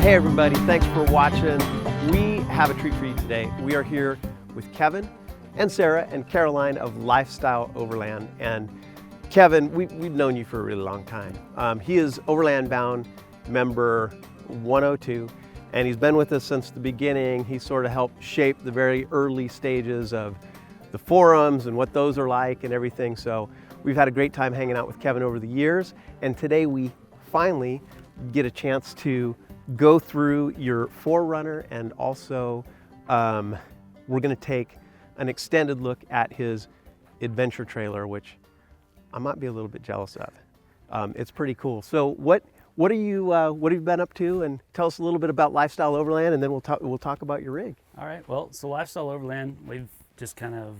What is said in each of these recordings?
Hey everybody, thanks for watching. We have a treat for you today. We are here with Kevin and Sarah and Caroline of LifeStyle Overland. And Kevin, we've known you for a really long time. He is Overland Bound member 102, and he's been with us since the beginning. He sort of helped shape the very early stages of the forums and what those are like and everything. So we've had a great time hanging out with Kevin over the years. And today we finally get a chance to go through your Forerunner, and also we're going to take an extended look at his adventure trailer, which I might be a little bit jealous of. It's pretty cool. So what have you been up to? And tell us a little bit about LifeStyle Overland, and then we'll talk about your rig. All right. Well, so LifeStyle Overland, we've just kind of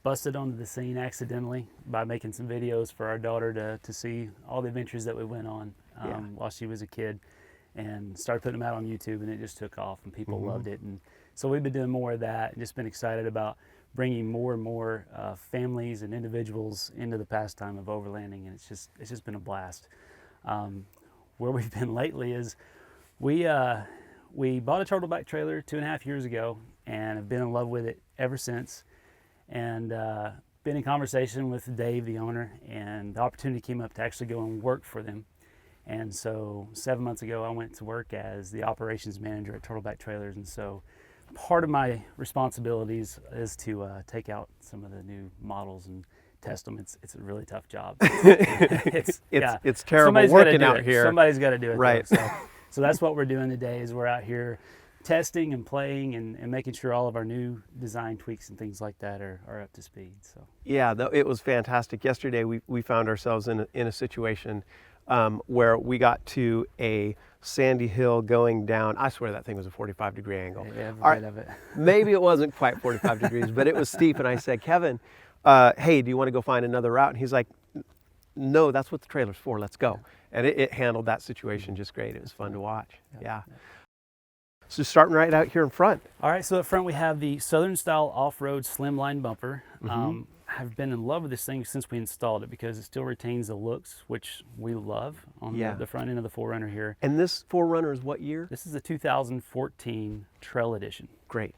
busted onto the scene accidentally by making some videos for our daughter to see all the adventures that we went on while she was a kid, and started putting them out on YouTube, and it just took off and people loved it. And so we've been doing more of that and just been excited about bringing more and more families and individuals into the pastime of overlanding, and it's just been a blast. Where we've been lately is we bought a Turtleback trailer 2.5 years ago and have been in love with it ever since, and been in conversation with Dave, the owner, and the opportunity came up to actually go and work for them. And so 7 months ago, I went to work as the operations manager at Turtleback Trailers. And so part of my responsibilities is to take out some of the new models and test them. It's a really tough job. It's terrible Somebody's working out here. Somebody's got to do it. Right. So that's what we're doing today, is we're out here testing and playing and making sure all of our new design tweaks and things like that are up to speed. So yeah, it was fantastic. Yesterday we found ourselves in a situation where we got to a sandy hill going down. I swear that thing was a 45-degree angle. Yeah, every bit of it. Maybe it wasn't quite 45 degrees, but it was steep. And I said, Kevin, hey, do you want to go find another route? And he's like, no, that's what the trailer's for. Let's go. And it handled that situation just great. It was fun to watch. Yeah. So starting right out here in front. All right, so up front we have the Southern style off-road slimline bumper. I've been in love with this thing since we installed it because it still retains the looks, which we love on the front end of the Forerunner here. And this Forerunner is what year? This is the 2014 Trail Edition. Great.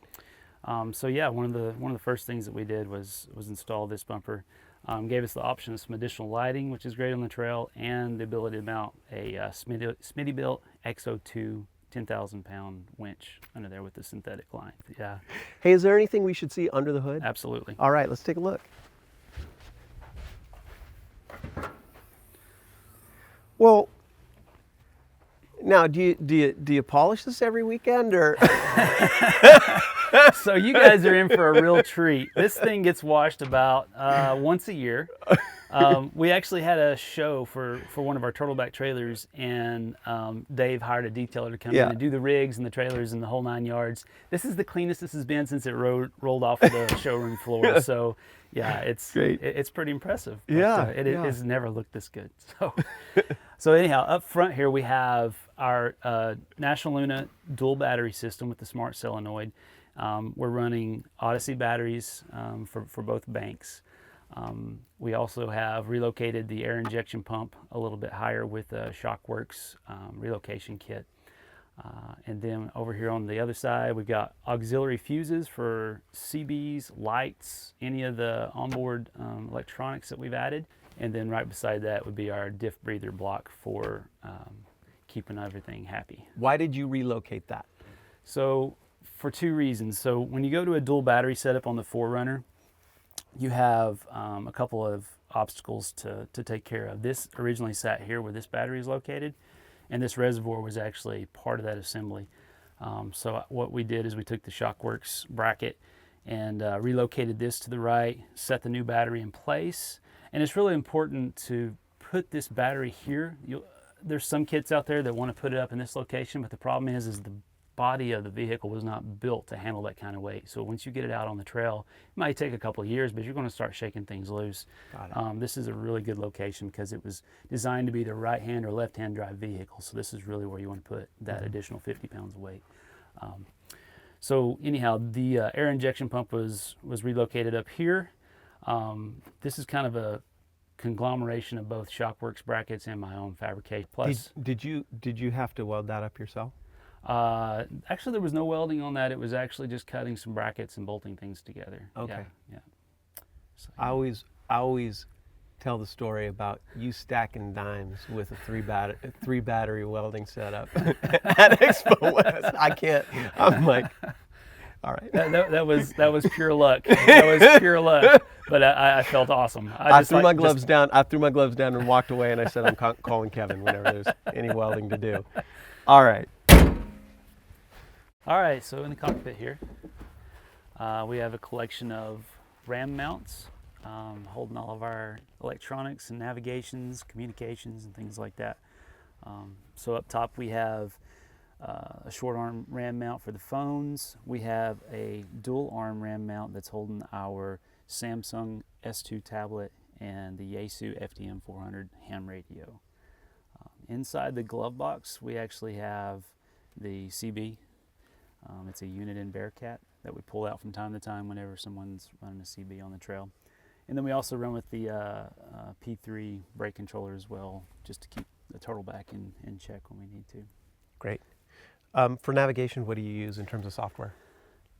So yeah, one of the first things that we did was install this bumper. Gave us the option of some additional lighting, which is great on the trail, and the ability to mount a Smittybilt XO2 10,000-pound winch under there with the synthetic line. Yeah. Hey, is there anything we should see under the hood? Absolutely. All right, let's take a look. Well, now do you polish this every weekend, or? So you guys are in for a real treat. This thing gets washed about once a year. We actually had a show for one of our Turtleback trailers, and Dave hired a detailer to come in and do the rigs and the trailers and the whole 9 yards. This is the cleanest this has been since it rolled off of the showroom floor. So yeah, it's great. It's pretty impressive. But, it has never looked this good. So anyhow, up front here we have our National Luna dual battery system with the smart solenoid. We're running Odyssey batteries for both banks. We also have relocated the air injection pump a little bit higher with a Shockworks relocation kit. And then over here on the other side, we've got auxiliary fuses for CBs, lights, any of the onboard electronics that we've added. And then right beside that would be our diff breather block for keeping everything happy. Why did you relocate that? So for two reasons. So when you go to a dual battery setup on the Forerunner, you have a couple of obstacles to take care of. This originally sat here where this battery is located, and this reservoir was actually part of that assembly. So what we did is we took the Shockworks bracket and relocated this to the right, set the new battery in place. And it's really important to put this battery here. There's some kits out there that want to put it up in this location, but the problem is the body of the vehicle was not built to handle that kind of weight. So once you get it out on the trail, it might take a couple of years, but you're going to start shaking things loose. This is a really good location because it was designed to be the right-hand or left-hand drive vehicle. So this is really where you want to put that additional 50 pounds of weight. So anyhow, the air injection pump was relocated up here. This is kind of a conglomeration of both Shockworks brackets and my own fabrication. Plus, did you have to weld that up yourself? Actually, there was no welding on that. It was actually just cutting some brackets and bolting things together. Okay. Yeah. So, I always tell the story about you stacking dimes with a three battery welding setup at Expo West. I can't. I'm like, all right. That was pure luck. That was pure luck. But I felt awesome. I threw my gloves down. I threw my gloves down and walked away. And I said, I'm calling Kevin whenever there's any welding to do. All right. All right. So in the cockpit here, we have a collection of RAM mounts holding all of our electronics and navigations, communications, and things like that. So up top we have a short arm RAM mount for the phones. We have a dual arm RAM mount that's holding our Samsung S2 tablet and the Yaesu FDM 400 ham radio. Inside the glove box we actually have the CB. It's a Uniden Bearcat that we pull out from time to time whenever someone's running a CB on the trail. And then we also run with the P3 brake controller as well, just to keep the Turtleback in check when we need to. Great. For navigation, what do you use in terms of software?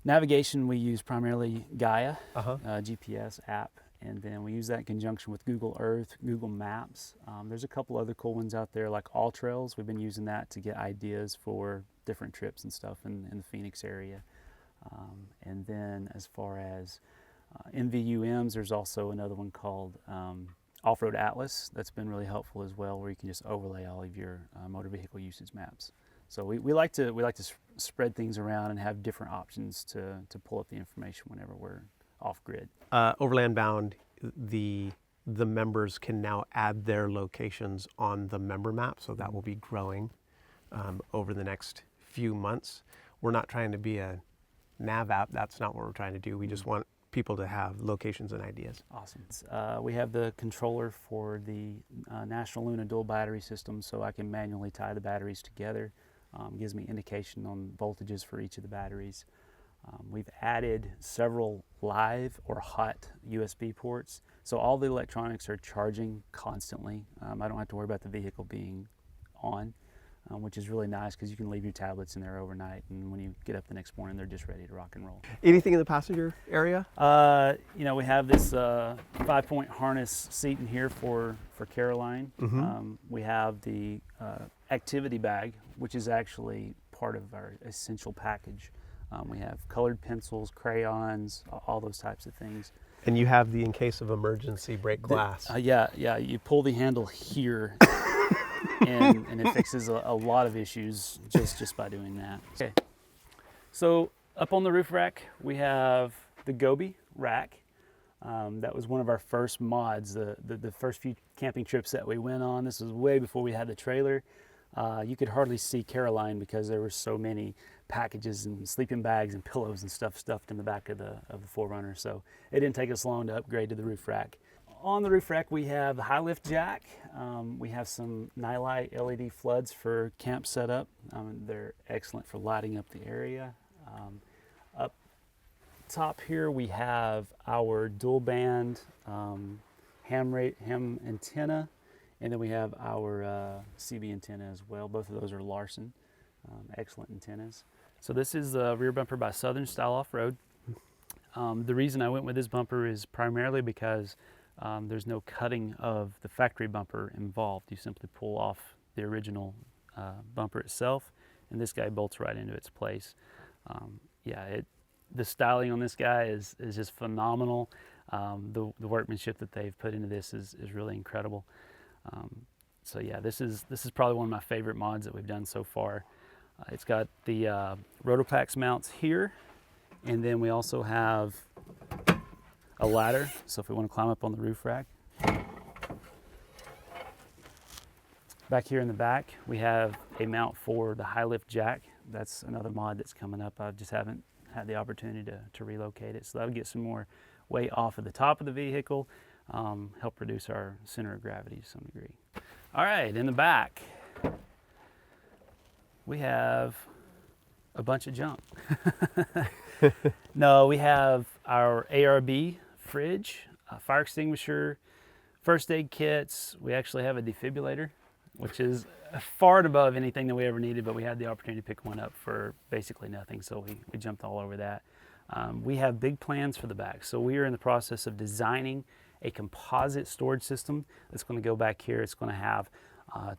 Navigation, we use primarily Gaia, GPS app, and then we use that in conjunction with Google Earth, Google Maps. There's a couple other cool ones out there like All Trails. We've been using that to get ideas for different trips and stuff in the Phoenix area. And then as far as NVUMs, there's also another one called Off-Road Atlas that's been really helpful as well, where you can just overlay all of your motor vehicle usage maps. So we like to spread things around and have different options to pull up the information whenever we're off grid. Overland Bound, the members can now add their locations on the member map, so that will be growing over the next few months. We're not trying to be a nav app. That's not what we're trying to do. We just want people to have locations and ideas. Awesome. We have the controller for the National Luna dual battery system, so I can manually tie the batteries together. Gives me indication on voltages for each of the batteries. We've added several live or hot USB ports, so all the electronics are charging constantly. I don't have to worry about the vehicle being on, which is really nice because you can leave your tablets in there overnight, and when you get up the next morning, they're just ready to rock and roll. Anything in the passenger area? We have this 5-point harness seat in here for Caroline. We have the activity bag, which is actually part of our essential package. We have colored pencils, crayons, all those types of things. And you have the in case of emergency break glass. Yeah, you pull the handle here and it fixes a lot of issues just by doing that. Okay, so up on the roof rack we have the Gobi rack. That was one of our first mods, the first few camping trips that we went on. This was way before we had the trailer. You could hardly see Caroline because there were so many packages and sleeping bags and pillows and stuff stuffed in the back of the 4Runner. So it didn't take us long to upgrade to the roof rack. On the roof rack we have the high lift jack. We have some nightlight LED floods for camp setup. They're excellent for lighting up the area. Up top here we have our dual band ham antenna. And then we have our CB antenna as well. Both of those are Larson. Excellent antennas. So this is the rear bumper by Southern Style Off-Road. The reason I went with this bumper is primarily because there's no cutting of the factory bumper involved. You simply pull off the original bumper itself, and this guy bolts right into its place. The styling on this guy is just phenomenal. The workmanship that they've put into this is really incredible. So yeah, this is probably one of my favorite mods that we've done so far. It's got the Rotopax mounts here, and then we also have a ladder, so if we want to climb up on the roof rack. Back here in the back we have a mount for the high lift jack. That's another mod that's coming up. I just haven't had the opportunity to relocate it, so that'll get some more weight off of the top of the vehicle. Help reduce our center of gravity to some degree. All right, in the back, we have a bunch of junk. No, we have our ARB fridge, a fire extinguisher, first aid kits. We actually have a defibrillator which is far and above anything that we ever needed, but we had the opportunity to pick one up for basically nothing, so we jumped all over that. We have big plans for the back, so we are in the process of designing a composite storage system that's going to go back here. It's going to have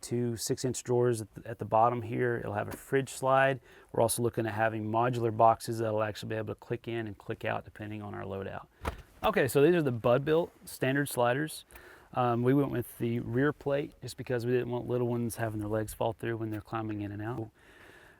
two 6-inch drawers at the bottom here. It'll have a fridge slide. We're also looking at having modular boxes that'll actually be able to click in and click out depending on our loadout. Okay, so these are the Bud-built standard sliders. We went with the rear plate just because we didn't want little ones having their legs fall through when they're climbing in and out.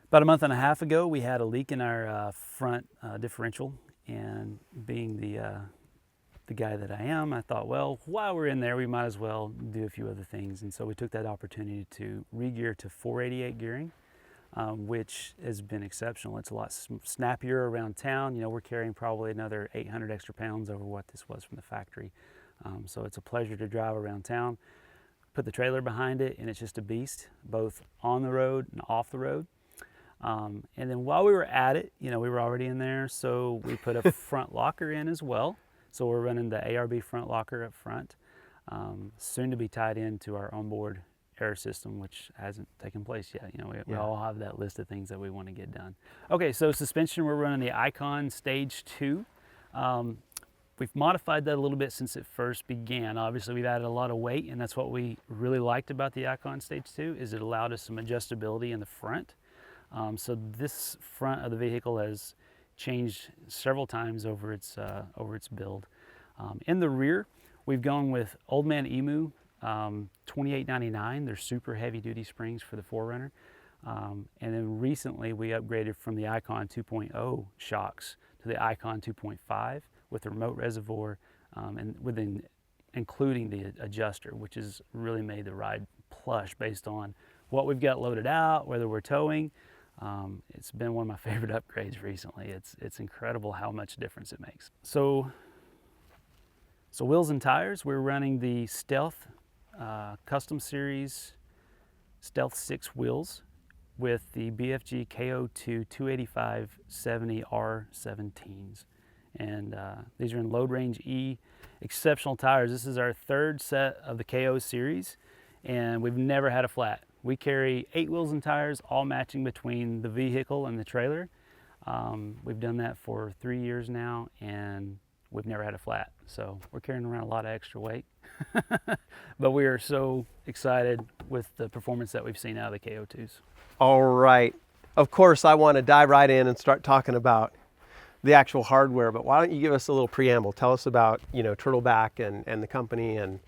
About a month and a half ago, we had a leak in our front differential, and being the guy that I am, I thought, well, while we're in there, we might as well do a few other things. And so we took that opportunity to re-gear to 488 gearing, which has been exceptional. It's a lot snappier around town. You know, we're carrying probably another 800 extra pounds over what this was from the factory. So it's a pleasure to drive around town. Put the trailer behind it, and it's just a beast, both on the road and off the road. And then while we were at it, you know, we were already in there, so we put a front locker in as well. So we're running the ARB front locker up front, soon to be tied into our onboard air system, which hasn't taken place yet. You know, we all have that list of things that we want to get done. Okay, so suspension, we're running the Icon Stage 2. We've modified that a little bit since it first began. Obviously, we've added a lot of weight, and that's what we really liked about the Icon Stage 2, is it allowed us some adjustability in the front. So this front of the vehicle has changed several times over its build. In the rear, we've gone with Old Man Emu 2899. They're super heavy duty springs for the 4Runner. And then recently we upgraded from the Icon 2.0 shocks to the Icon 2.5 with the remote reservoir and including the adjuster, which has really made the ride plush based on what we've got loaded out, whether we're towing. It's been one of my favorite upgrades recently. It's incredible how much difference it makes. So wheels and tires, we're running the Stealth Custom Series Stealth 6 wheels with the BFG KO2 285/70 R17s. And these are in Load Range E, exceptional tires. This is our third set of the KO series, and we've never had a flat. We carry 8 wheels and tires, all matching between the vehicle and the trailer. We've done that for 3 years now, and we've never had a flat. So we're carrying around a lot of extra weight. But we are so excited with the performance that we've seen out of the KO2s. All right. Of course, I want to dive right in and start talking about the actual hardware, but why don't you give us a little preamble? Tell us about, you know, Turtleback and the company, and,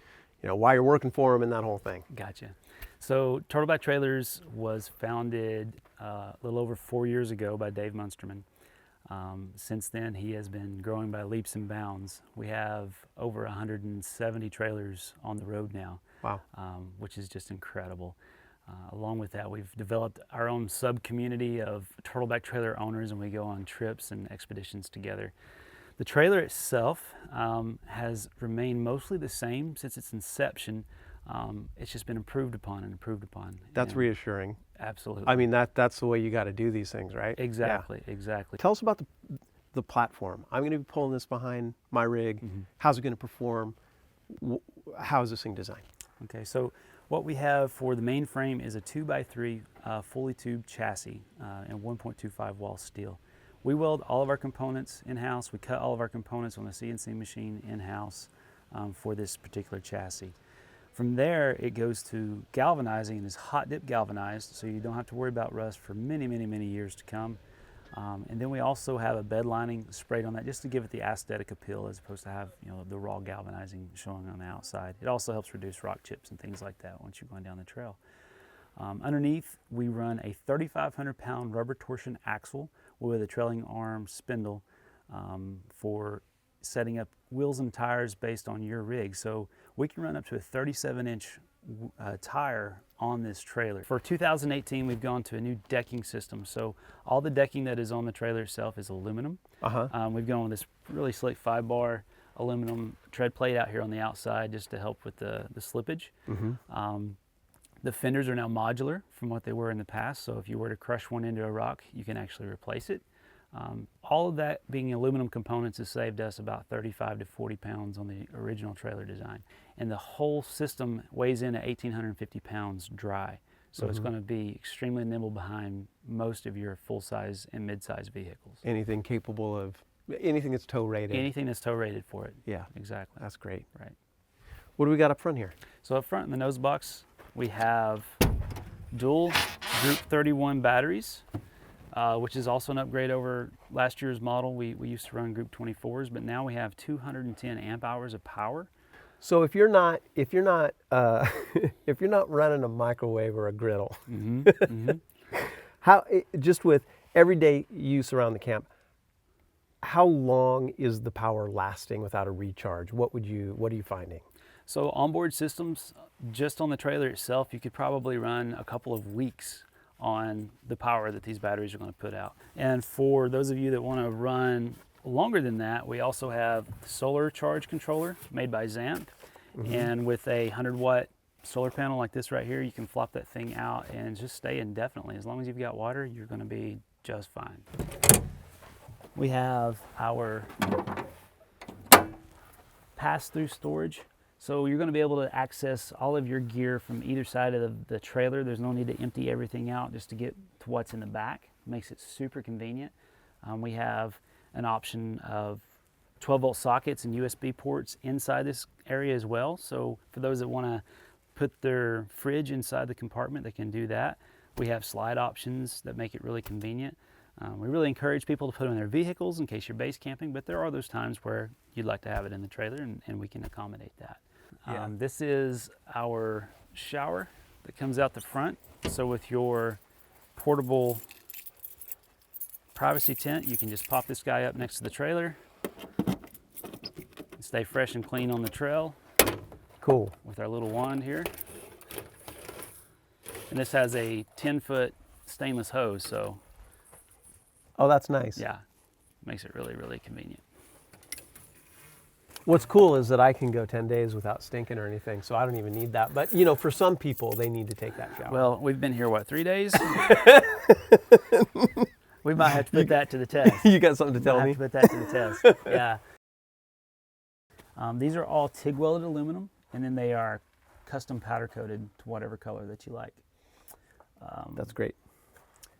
you know, why you're working for them and that whole thing. Gotcha. So Turtleback Trailers was founded a little over 4 years ago by Dave Munsterman. Since then, he has been growing by leaps and bounds. We have over 170 trailers on the road now. Wow. Which is just incredible. Along with that, we've developed our own sub-community of Turtleback trailer owners, and we go on trips and expeditions together. The trailer itself has remained mostly the same since its inception. It's just been improved upon and improved upon. That's reassuring. Absolutely. I mean, that's the way you got to do these things, right? Exactly, Yeah. exactly. Tell us about the platform. I'm going to be pulling this behind my rig. Mm-hmm. How's it going to perform? How is this thing designed? Okay, so what we have for the main frame is a 2x3 fully tubed chassis and 1.25 wall steel. We weld all of our components in-house. We cut all of our components on the CNC machine in-house for this particular chassis. From there, it goes to galvanizing and is hot dip galvanized, so you don't have to worry about rust for many, many, many years to come. And then we also have a bed lining sprayed on that just to give it the aesthetic appeal, as opposed to have, you know, the raw galvanizing showing on the outside. It also helps reduce rock chips and things like that once you're going down the trail. Underneath, we run a 3,500 pound rubber torsion axle with a trailing arm spindle for setting up wheels and tires based on your rig. So we can run up to a 37-inch tire on this trailer. For 2018, we've gone to a new decking system. So all the decking that is on the trailer itself is aluminum. We've gone with this really slick 5-bar aluminum tread plate out here on the outside just to help with the slippage. The fenders are now modular from what they were in the past. So if you were to crush one into a rock, you can actually replace it. All of that being aluminum components has saved us about 35 to 40 pounds on the original trailer design. And the whole system weighs in at 1,850 pounds dry. So it's going to be extremely nimble behind most of your full-size and mid-size vehicles. Anything capable of, anything that's tow rated. Anything that's tow rated for it. Yeah. Exactly. That's great. Right. What do we got up front here? So up front in the nose box, we have dual Group 31 batteries, which is also an upgrade over last year's model. We used to run Group 24s, but now we have 210 amp hours of power. So if you're not if you're not running a microwave or a griddle, just with everyday use around the camp, how long is the power lasting without a recharge? What are you finding? So onboard systems, just on the trailer itself, you could probably run a couple of weeks on the power that these batteries are going to put out. And for those of you that want to run longer than that, we also have solar charge controller made by Zamp. And with a 100-watt solar panel like this right here, you can flop that thing out and just stay indefinitely. As long as you've got water, you're going to be just fine. We have our pass-through storage. So you're going to be able to access all of your gear from either side of the trailer. There's no need to empty everything out just to get to what's in the back. Makes it super convenient. We have an option of 12-volt sockets and USB ports inside this area as well. So for those that want to put their fridge inside the compartment, they can do that. We have slide options that make it really convenient. We really encourage people to put them in their vehicles in case you're base camping, but there are those times where you'd like to have it in the trailer, and we can accommodate that. Yeah. This is our shower that comes out the front. So with your portable privacy tent, you can just pop this guy up next to the trailer. Stay fresh and clean on the trail. Cool. With our little wand here. And this has a 10-foot stainless hose, so. Oh, that's nice. Yeah, makes it really, really convenient. What's cool is that I can go 10 days without stinking or anything, so I don't even need that. But, you know, for some people, they need to take that shower. Well, we've been here, what, 3 days? We might have to put that to the test. You got something to tell me? Have to put that to the test, yeah. These are all TIG welded aluminum, and then they are custom powder coated to whatever color that you like. That's great.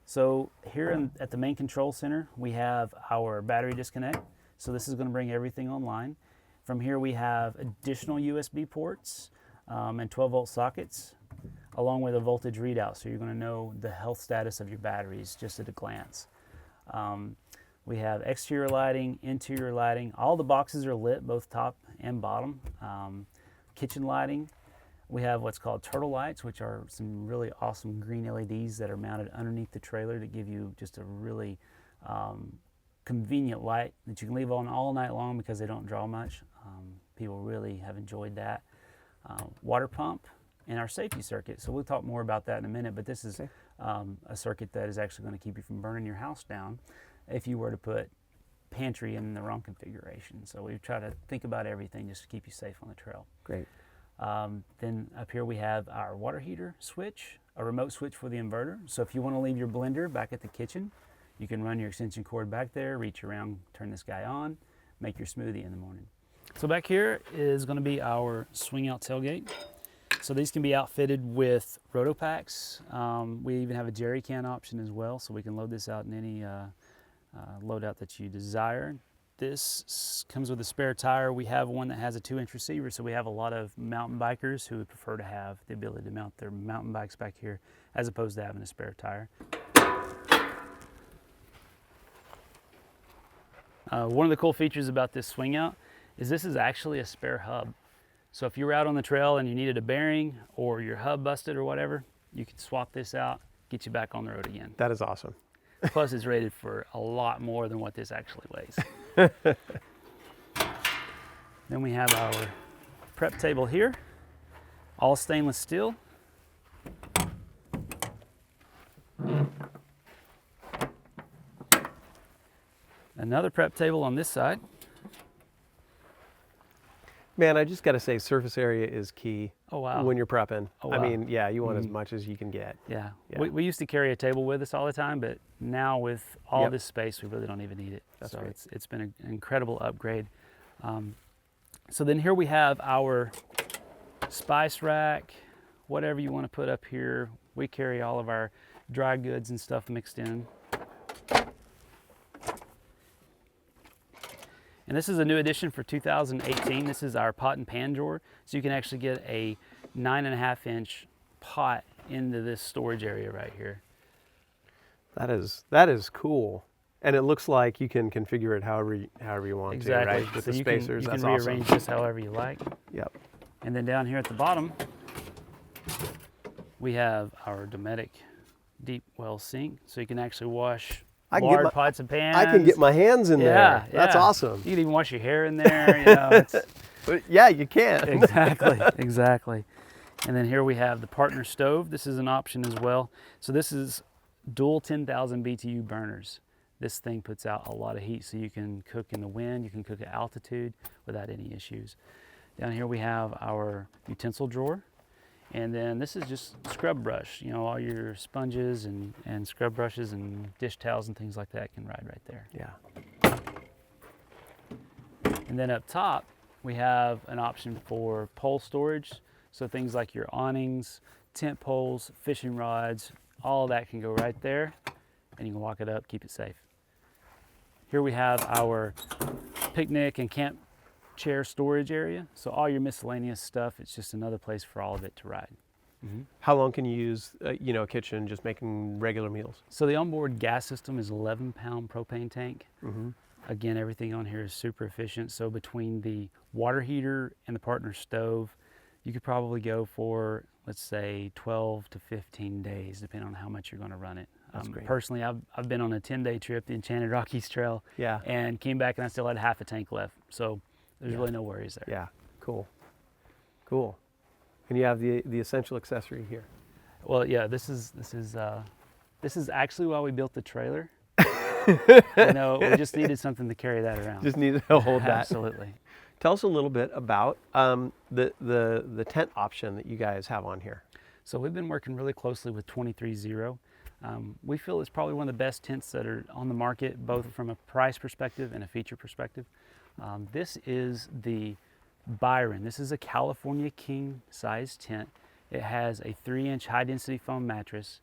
So here at the main control center, we have our battery disconnect. So this is going to bring everything online. From here we have additional USB ports and 12-volt sockets, along with a voltage readout. So you're going to know the health status of your batteries just at a glance. We have exterior lighting, interior lighting. All the boxes are lit, both top and bottom. Kitchen lighting. We have what's called Turtleback, which are some really awesome green LEDs that are mounted underneath the trailer to give you just a really convenient light that you can leave on all night long because they don't draw much. People really have enjoyed that. Water pump and our safety circuit. So we'll talk more about that in a minute, but this is a circuit that is actually going to keep you from burning your house down if you were to put pantry in the wrong configuration. So we try to think about everything just to keep you safe on the trail. Great. Then up here we have our water heater switch, a remote switch for the inverter. So if you want to leave your blender back at the kitchen, you can run your extension cord back there, reach around, turn this guy on, make your smoothie in the morning. So back here is going to be our swing out tailgate. So these can be outfitted with roto packs. We even have a jerry can option as well, so we can load this out in any loadout that you desire. This comes with a spare tire. We have one that has a 2-inch receiver, so we have a lot of mountain bikers who would prefer to have the ability to mount their mountain bikes back here as opposed to having a spare tire. One of the cool features about this swing out is this is actually a spare hub. So if you were out on the trail and you needed a bearing or your hub busted or whatever, you could swap this out, get you back on the road again. That is awesome. Plus it's rated for a lot more than what this actually weighs. Then we have our prep table here, all stainless steel. Another prep table on this side. Man, I just got to say, surface area is key. Oh, wow. When you're prepping. Oh, I wow. mean, yeah, you want as much as you can get. Yeah. Yeah. We used to carry a table with us all the time, but now with all Yep. this space, we really don't even need it. That's so great. it's been an incredible upgrade. So then here we have our spice rack, whatever you want to put up here. We carry all of our dry goods and stuff mixed in. And this is a new addition for 2018. This is our pot and pan drawer. So you can actually get a 9.5-inch pot into this storage area right here. That is cool. And it looks like you can configure it however you want Exactly. to, right? With so the you spacers, can that's rearrange awesome. this however you like. Yep. And then down here at the bottom, we have our Dometic deep well sink. So you can actually wash lard pots and pans. I can get my hands in there. That's awesome. You can even wash your hair in there. You know, But yeah, you can. Exactly, exactly. And then here we have the partner stove. This is an option as well. So this is dual 10,000 BTU burners. This thing puts out a lot of heat, so you can cook in the wind, you can cook at altitude without any issues. Down here we have our utensil drawer. And then this is just scrub brush. You know, all your sponges and scrub brushes and dish towels and things like that can ride right there. Yeah. And then up top, we have an option for pole storage. So things like your awnings, tent poles, fishing rods, all of that can go right there, and you can walk it up, keep it safe. Here we have our picnic and camp chair storage area. So all your miscellaneous stuff, it's just another place for all of it to ride. How long can you use, a kitchen just making regular meals? So the onboard gas system is 11-pound propane tank. Again, everything on here is super efficient. So between the water heater and the partner stove, you could probably go for, let's say, 12 to 15 days, depending on how much you're going to run it. That's great. Personally, I've been on a 10-day trip, the Enchanted Rockies Trail, Yeah. and came back and I still had half a tank left. So there's really no worries there. Yeah. Cool. Cool. And you have the essential accessory here. Well, yeah, this is actually why we built the trailer. We just needed something to carry that around. Just need to hold that. Absolutely. Tell us a little bit about the tent option that you guys have on here. So we've been working really closely with 23Zero. We feel it's probably one of the best tents that are on the market, both from a price perspective and a feature perspective. This is the Byron. This is a California king size tent. It has a 3-inch high density foam mattress.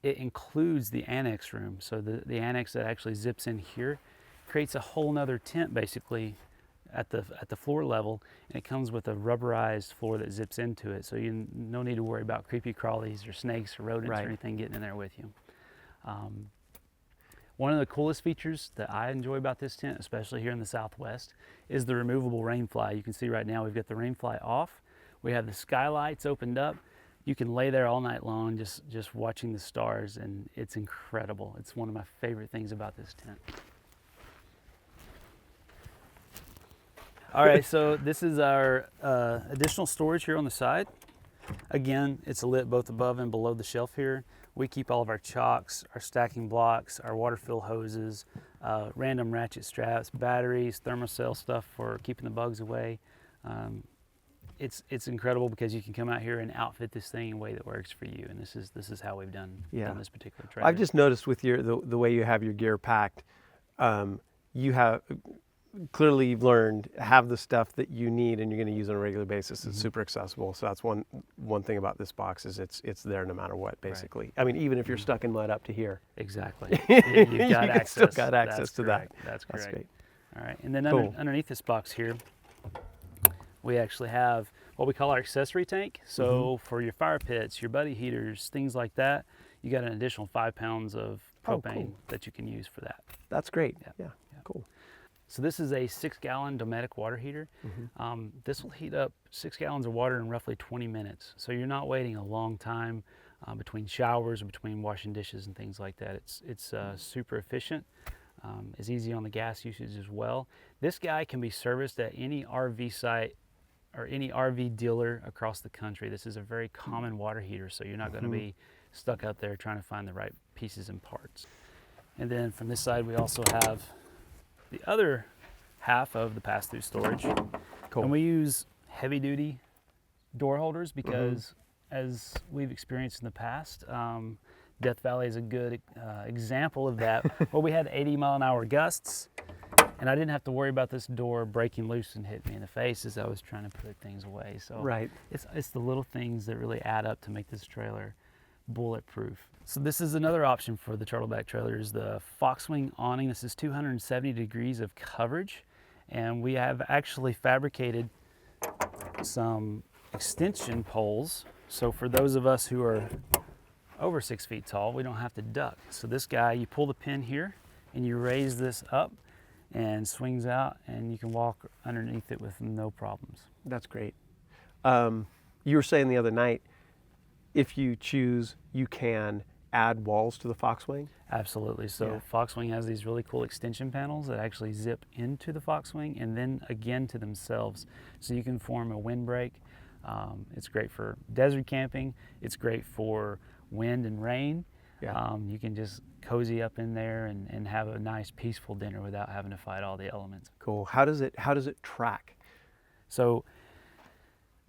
It includes the annex room. So the annex that actually zips in here creates a whole nother tent basically at the floor level, and it comes with a rubberized floor that zips into it. So you no need to worry about creepy crawlies or snakes or rodents or anything getting in there with you. One of the coolest features that I enjoy about this tent, especially here in the Southwest, is the removable rain fly. You can see right now we've got the rain fly off. We have the skylights opened up. You can lay there all night long just watching the stars, and it's incredible. It's one of my favorite things about this tent. All right, so this is our additional storage here on the side. Again, it's lit both above and below the shelf here. We keep all of our chocks, our stacking blocks, our water fill hoses, random ratchet straps, batteries, thermocell stuff for keeping the bugs away. It's incredible because you can come out here and outfit this thing in a way that works for you, and this is how we've done this particular trailer. I've just noticed with the way you have your gear packed, you have clearly you've learned have the stuff that you need and you're going to use on a regular basis. It's super accessible. So that's one thing about this box is it's there no matter what, basically. Right. I mean, even if you're stuck in mud up to here. Exactly. You've got access. Still got access to that. That's correct. That's great. All right, and then Cool. underneath this box here, we actually have what we call our accessory tank. So for your fire pits, your buddy heaters, things like that, you got an additional 5 pounds of propane that you can use for that. That's great. Yeah. Cool. So this is a 6-gallon Dometic water heater. This will heat up 6 gallons of water in roughly 20 minutes. So you're not waiting a long time between showers or between washing dishes and things like that. It's super efficient. It's easy on the gas usage as well. This guy can be serviced at any RV site or any RV dealer across the country. This is a very common water heater, so you're not going to be stuck out there trying to find the right pieces and parts. And then from this side, we also have the other half of the pass-through storage. Cool. And we use heavy-duty door holders because, as we've experienced in the past, Death Valley is a good example of that, where we had 80-mile-an-hour gusts, and I didn't have to worry about this door breaking loose and hitting me in the face as I was trying to put things away. So Right. it's the little things that really add up to make this trailer bulletproof. So this is another option for the Turtleback trailer, is the Foxwing awning. This is 270 degrees of coverage, and we have actually fabricated some extension poles. So for those of us who are over 6 feet tall, we don't have to duck. So this guy, you pull the pin here and you raise this up and swings out, and you can walk underneath it with no problems. That's great. You were saying the other night, if you choose, you can add walls to the Foxwing. Absolutely. So Yeah. Foxwing has these really cool extension panels that actually zip into the Foxwing and then again to themselves. So you can form a windbreak. It's great for desert camping. It's great for wind and rain. Yeah. You can just cozy up in there and have a nice peaceful dinner without having to fight all the elements. Cool. How does it track? So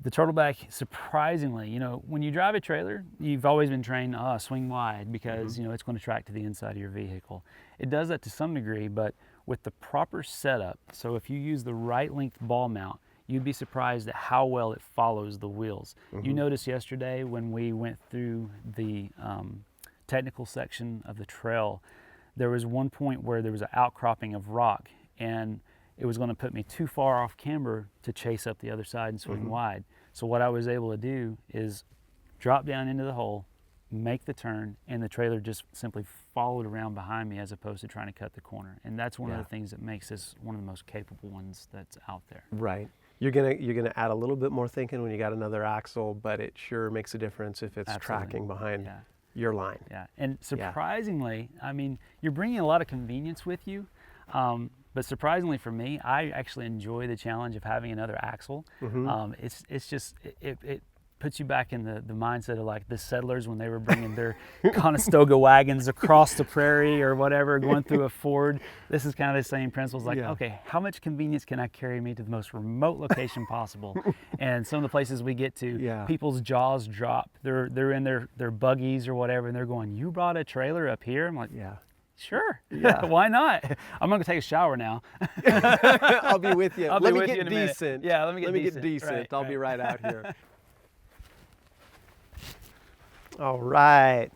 the Turtleback, surprisingly, you know, when you drive a trailer, you've always been trained, swing wide, because, you know, it's going to track to the inside of your vehicle. It does that to some degree, but with the proper setup, so if you use the right length ball mount, you'd be surprised at how well it follows the wheels. You noticed yesterday when we went through the technical section of the trail, there was one point where there was an outcropping of rock, and it was going to put me too far off camber to chase up the other side and swing wide. So what I was able to do is drop down into the hole, make the turn, and the trailer just simply followed around behind me as opposed to trying to cut the corner. And that's one of the things that makes this one of the most capable ones that's out there. Right. You're gonna add a little bit more thinking when you got another axle, but it sure makes a difference if it's tracking behind your line. Yeah, and surprisingly, I mean, you're bringing a lot of convenience with you, but surprisingly for me, I actually enjoy the challenge of having another axle. It's just, it puts you back in the mindset of like the settlers when they were bringing their Conestoga wagons across the prairie or whatever, going through a ford. This is kind of the same principles, like, okay, how much convenience can I carry me to the most remote location possible? And some of the places we get to, people's jaws drop. They're in their buggies or whatever, and they're going, "You brought a trailer up here?" I'm like, sure. Why not? I'm gonna take a shower now. I'll be with you. I'll let be me with get you in a minute. decent. Yeah, let me get get decent. Right, I'll be right out here. All right.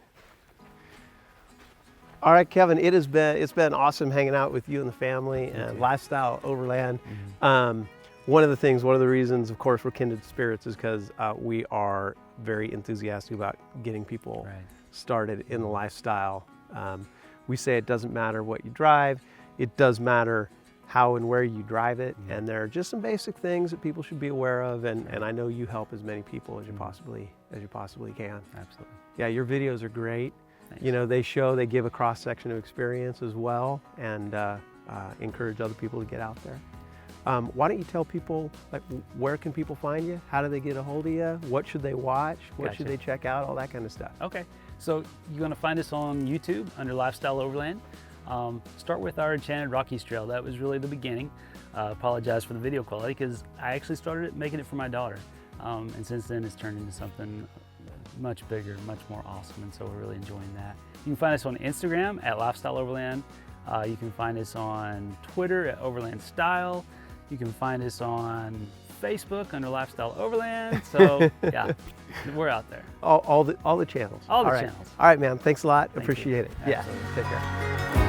All right, Kevin, it's been awesome hanging out with you and the family and LifeStyle Overland. One of the reasons, of course, we're kindred spirits is because we are very enthusiastic about getting people started in the lifestyle. We say it doesn't matter what you drive, it does matter how and where you drive it, and there are just some basic things that people should be aware of, and I know you help as many people as you possibly can. Absolutely. Yeah, your videos are great. Thanks. You know, they give a cross section of experience as well, and encourage other people to get out there. Why don't you tell people, like, where can people find you? How do they get a hold of you? What should they watch? What should they check out? All that kind of stuff. Okay, so you're going to find us on YouTube under LifeStyle Overland. Start with our Enchanted Rockies Trail. That was really the beginning. Apologize for the video quality because I actually started making it for my daughter. And since then it's turned into something much bigger, much more awesome, and so we're really enjoying that. You can find us on Instagram at LifeStyle Overland. You can find us on Twitter at Overland Style. You can find us on Facebook under LifeStyle Overland. So yeah, we're out there. All the channels. All the right. channels. All right, man. Thanks a lot. Thank Appreciate you. it. Yeah. Absolutely. Take care.